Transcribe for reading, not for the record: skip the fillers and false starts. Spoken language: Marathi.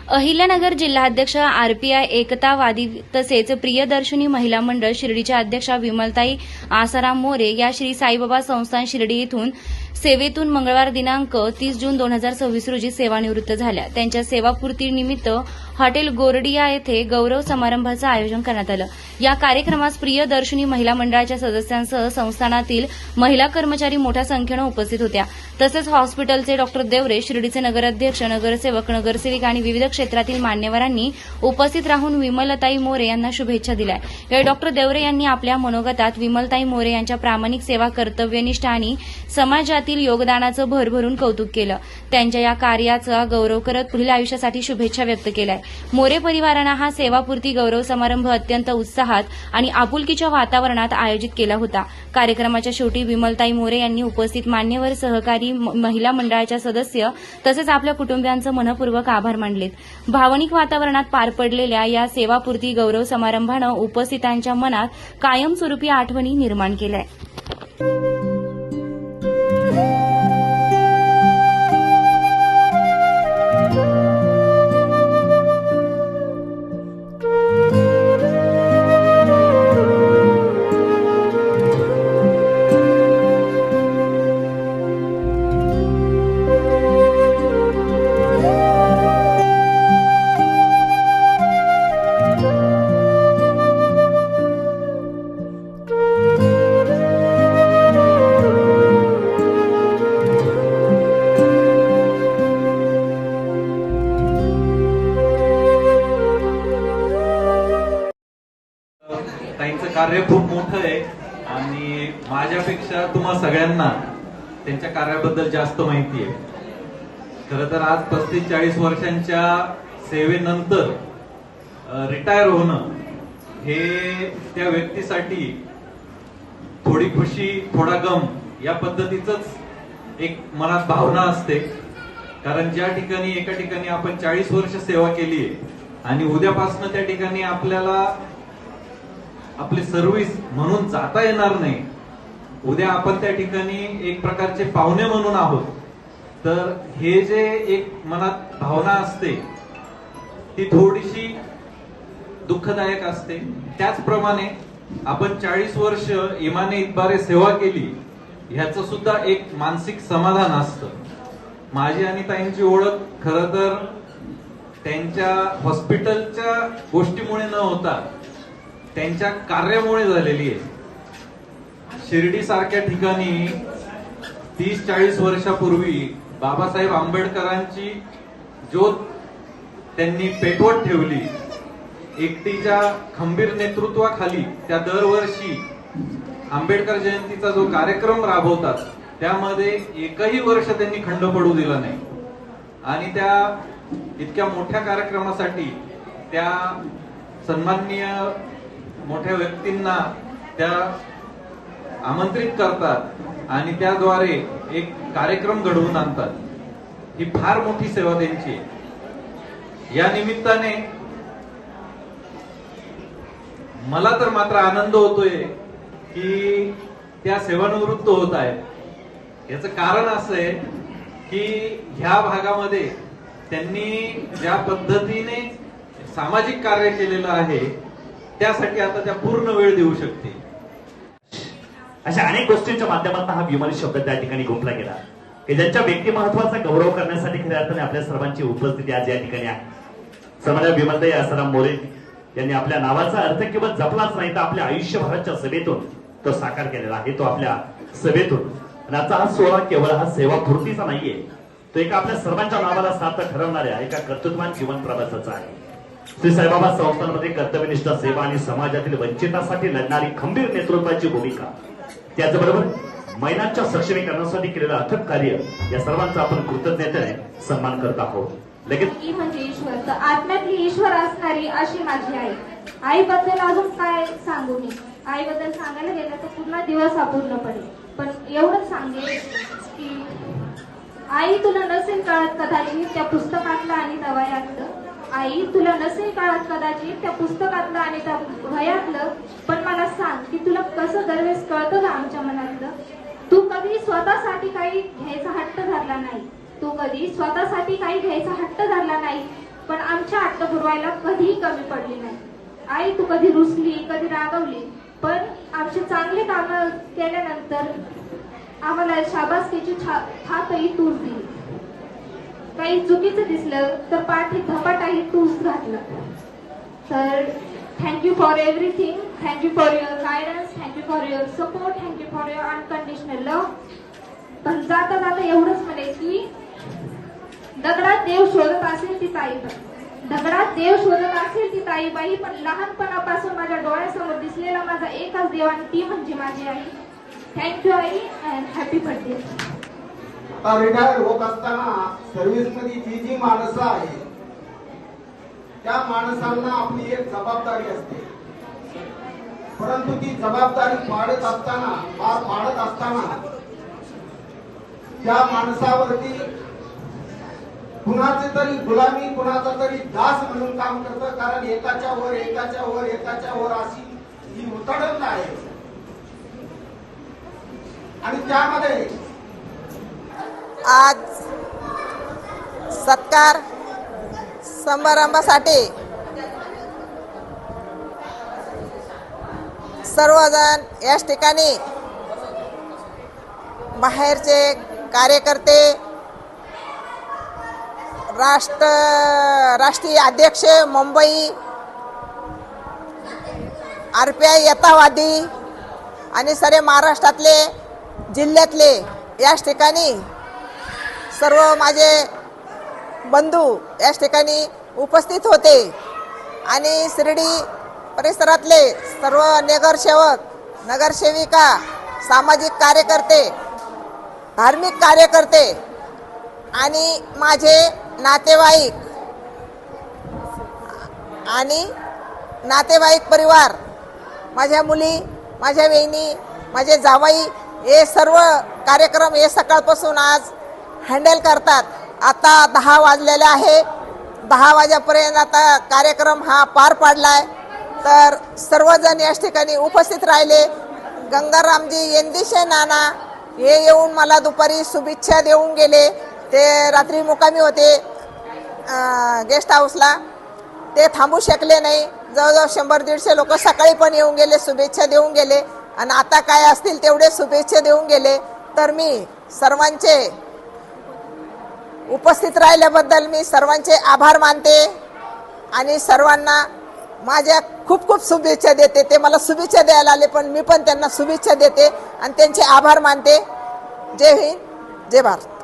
अहिल्यानगर जिल्हाध्यक्ष आरपीआय एकतावादी तसेच प्रियदर्शनी महिला मंडळ शिर्डीच्या अध्यक्षा विमलताई आसाराम मोरे या श्री साईबाबा संस्थान शिर्डी येथून सेवेतून मंगळवार दिनांक 30 जून 2026 रोजी सेवानिवृत्त झाल्या। त्यांच्या सेवापूर्तीनिमित्त हॉटेल गोरडिया येथे गौरव समारंभाचं आयोजन करण्यात आलं। या कार्यक्रमास प्रियदर्शनी महिला मंडळाच्या सदस्यांसह संस्थानातील महिला कर्मचारी मोठ्या संख्येने उपस्थित होत्या। तसेच हॉस्पिटलचे डॉक्टर देवरे, शिर्डीचे नगराध्यक्ष, नगरसेवक, नगरसेविका आणि विविध क्षेत्रातील मान्यवरांनी उपस्थित राहून विमलताई मोरे यांना शुभेच्छा दिल्या। यावेळी डॉक्टर देवरे यांनी आपल्या मनोगतात विमलताई मोरे यांच्या प्रामाणिक सेवा, कर्तव्यनिष्ठ आणि समाजातील योगदानाचं भरभरून कौतुक केलं। त्यांच्या या कार्याचा गौरव करत पुढील आयुष्यासाठी शुभेच्छा व्यक्त केल्या। मोरे परिवारानं हा सेवापूर्ती गौरव समारंभ अत्यंत उत्साहात आणि आपुलकीच्या वातावरणात आयोजित केला होता। कार्यक्रमाच्या शेवटी विमलताई मोरे यांनी उपस्थित मान्यवर, सहकारी, महिला मंडळाच्या सदस्य तसेच आपल्या कुटुंबियांचे मनपूर्वक आभार मानलेत। भावनिक वातावरणात पार पडलेल्या या सेवापूर्ती गौरव समारंभानं उपस्थितांच्या मनात कायमस्वरूपी आठवणी निर्माण केल्या। त्यांचं कार्य खूप मोठं आहे आणि माझ्यापेक्षा तुम्हा सगळ्यांना त्यांच्या कार्याबद्दल जास्त माहिती आहे। खरं तर आज 35-40 वर्षांच्या सेवेनंतर रिटायर होणं हे त्या व्यक्तीसाठी थोडी खुशी, थोडा गम या पद्धतीचंच एक मनात भावना असते। कारण ज्या ठिकाणी एका ठिकाणी आपण 40 वर्ष सेवा केली आहे आणि उद्यापासून त्या ठिकाणी आपल्याला आपली सर्व्हिस म्हणून जाता येणार नाही, उद्या आपण त्या ठिकाणी एक प्रकारचे पाहुणे म्हणून आहोत, तर हे जे एक मनात भावना असते ती थोडीशी दुःखदायक असते। त्याचप्रमाणे आपण 40 वर्ष इमाने इतबारे सेवा केली ह्याचं सुद्धा एक मानसिक समाधान असतं। माझी आणि ताईंची ओळख खरं तर त्यांच्या हॉस्पिटलच्या गोष्टीमुळे न होता त्यांच्या कार्यामुळे झालेली आहे। शिर्डी सारख्या ठिकाणी 30-40 वर्षापूर्वी बाबासाहेब आंबेडकरांची ज्योत त्यांनी पेटवत ठेवली। एकटीच्या खंबीर नेतृत्वाखाली त्या दरवर्षी आंबेडकर जयंतीचा जो कार्यक्रम राबवतात त्यामध्ये एकही वर्ष त्यांनी खंड पडू दिला नाही आणि त्या इतक्या मोठ्या कार्यक्रमासाठी त्या सन्माननीय मोठ्या व्यक्तींना त्या आमंत्रित करतात आणि त्याद्वारे एक कार्यक्रम घडवून आणतात। ही फार मोठी सेवा त्यांची आहे। या निमित्ताने मला तर मात्र आनंद होतोय की त्या सेवानिवृत्त होत आहेत। याचं कारण असं आहे की ह्या भागामध्ये त्यांनी ज्या पद्धतीने सामाजिक कार्य केलेलं आहे त्यासाठी आता त्या पूर्ण वेळ देऊ शकते। अशा अनेक गोष्टींच्या माध्यमातून हा विमल शब्द त्या ठिकाणी गुंफला गेला की ज्यांच्या व्यक्तिमत्वाचा गौरव करण्यासाठी खऱ्या अर्थाने आपल्या सर्वांची उपस्थिती आज या ठिकाणी आहे। सन्माननीय विमलताई आसाराम मोरे यांनी आपल्या नावाचा अर्थ केवळ जपलाच नाही तर आपल्या आयुष्यभराच्या सेवेतून तो साकार केलेला आहे। तो आपल्या सेवेतून आणि आजचा हा सोहळा केवळ हा सेवापूर्तीचा नाहीये, तो एका आपल्या सर्वांच्या नावाला सार्थ ठरवणाऱ्या एका कर्तृत्ववान जीवन प्रवासाचा आहे। श्री साईबाबा संस्थांमध्ये कर्तव्यनिष्ठ सेवा आणि समाजातील वंचितांसाठी लढणारी खंबीर नेतृत्वाची भूमिका, त्याचबरोबर महिलांच्या सक्षमीकरणासाठी केलेलं अथक कार्य, या सर्वांचा आपण कृतज्ञतेने सन्मान करत आहोत। लगेच म्हणजे ईश्वर, तर आत्म्यातली ईश्वर असणारी अशी माझी आई। आईबद्दल अजून काय सांगू मी? आईबद्दल सांगायला गेलं तर पूर्ण दिवस अपूर्ण पडेल, पण एवढंच सांगेल की आई तुला नसेल कळत कदाचित त्या पुस्तकातलं आणि दवायातलं, आई तुला नसेल कळत कदाचित त्या पुस्तकातलं आणि त्या वयातलं, पण मला सांग की तुला कसं दरवेळेस कळतं ना आमच्या मनातलं। तू कधी स्वतःसाठी काही घ्यायचा हट्ट धरला नाही, तू कधी स्वतःसाठी काही घ्यायचा हट्ट धरला नाही, पण आमच्या पुरवायला कधीही कमी पडली नाही. आई तू कधी रुसली, कधी रागवली, पण आमचे चांगले काम केल्यानंतर आम्हाला शाबासकीची थापही तूच दिली. काही चुकीचं दिसलं तर पाठी धपाटाही तूच घातला. तर thank you for everything. Thank you for your guidance. Thank you for your support. Thank you for your unconditional love. पण जाता जाता एवढंच म्हणेल की दगडात देव शोधत असेल ती ताईबाई. दगडात देव शोधत असेल ती ताईबाई, पण लहानपणापासून माझ्या डोळ्यासमोर दिसलेला माझा एकच देव आणि ती म्हणजे माझी आई. थँक्यू आई अँड हॅपी बर्थडे. आता रिटायर होत असताना सर्व्हिस मध्ये जी माणसं आहेत त्या माणसांना आपली एक जबाबदारी असते, परंतु ती जबाबदारी पार पाडत असताना त्या माणसावरती कुणाची तरी गुलामी, कुणाचा तरी दास म्हणून काम करतं. कारण एकाच्या वर अशी ही उतरंड आहे. आणि त्यामध्ये आज सत्कार समारंभासाठी सर्वजण याच ठिकाणी बाहेरचे कार्यकर्ते, राष्ट्रीय अध्यक्ष मुंबई, RPI यथावादी आणि सारे महाराष्ट्रातले, जिल्ह्यातले याच ठिकाणी सर्व माझे बंधू याच ठिकाणी उपस्थित होते. आणि शिर्डी परिसरातले सर्व नगरसेवक, नगरसेविका, सामाजिक कार्यकर्ते, धार्मिक कार्यकर्ते आणि माझे नातेवाईक आणि नातेवाईक परिवार, माझ्या मुली, माझ्या वहिनी, माझे जावई, हे सर्व कार्यक्रम हे सकाळपासून आज हँडल करतात. आता 10 वाजलेले आहे. 10 वाजेपर्यंत आता कार्यक्रम हा पार पाडलाय. तर सर्वजण याच ठिकाणी उपस्थित राहिले. गंगारामजी येंदिशे नाना हे येऊन मला दुपारी शुभेच्छा देऊन गेले. ते रात्री मुक्कामी होते गेस्ट हाऊसला, ते थांबू शकले नाही. जवळजवळ 100-150 लोक सकाळी पण येऊन गेले, शुभेच्छा देऊन गेले आणि आता काय असतील तेवढे शुभेच्छा देऊन गेले. तर मी सर्वांचे उपस्थित राहिल्याबद्दल मी सर्वांचे आभार मानते आणि सर्वांना माझ्या खूप खूप शुभेच्छा देते. ते मला शुभेच्छा द्यायला आले पण मी पण त्यांना शुभेच्छा देते आणि त्यांचे आभार मानते. जय हिंद, जय भारत.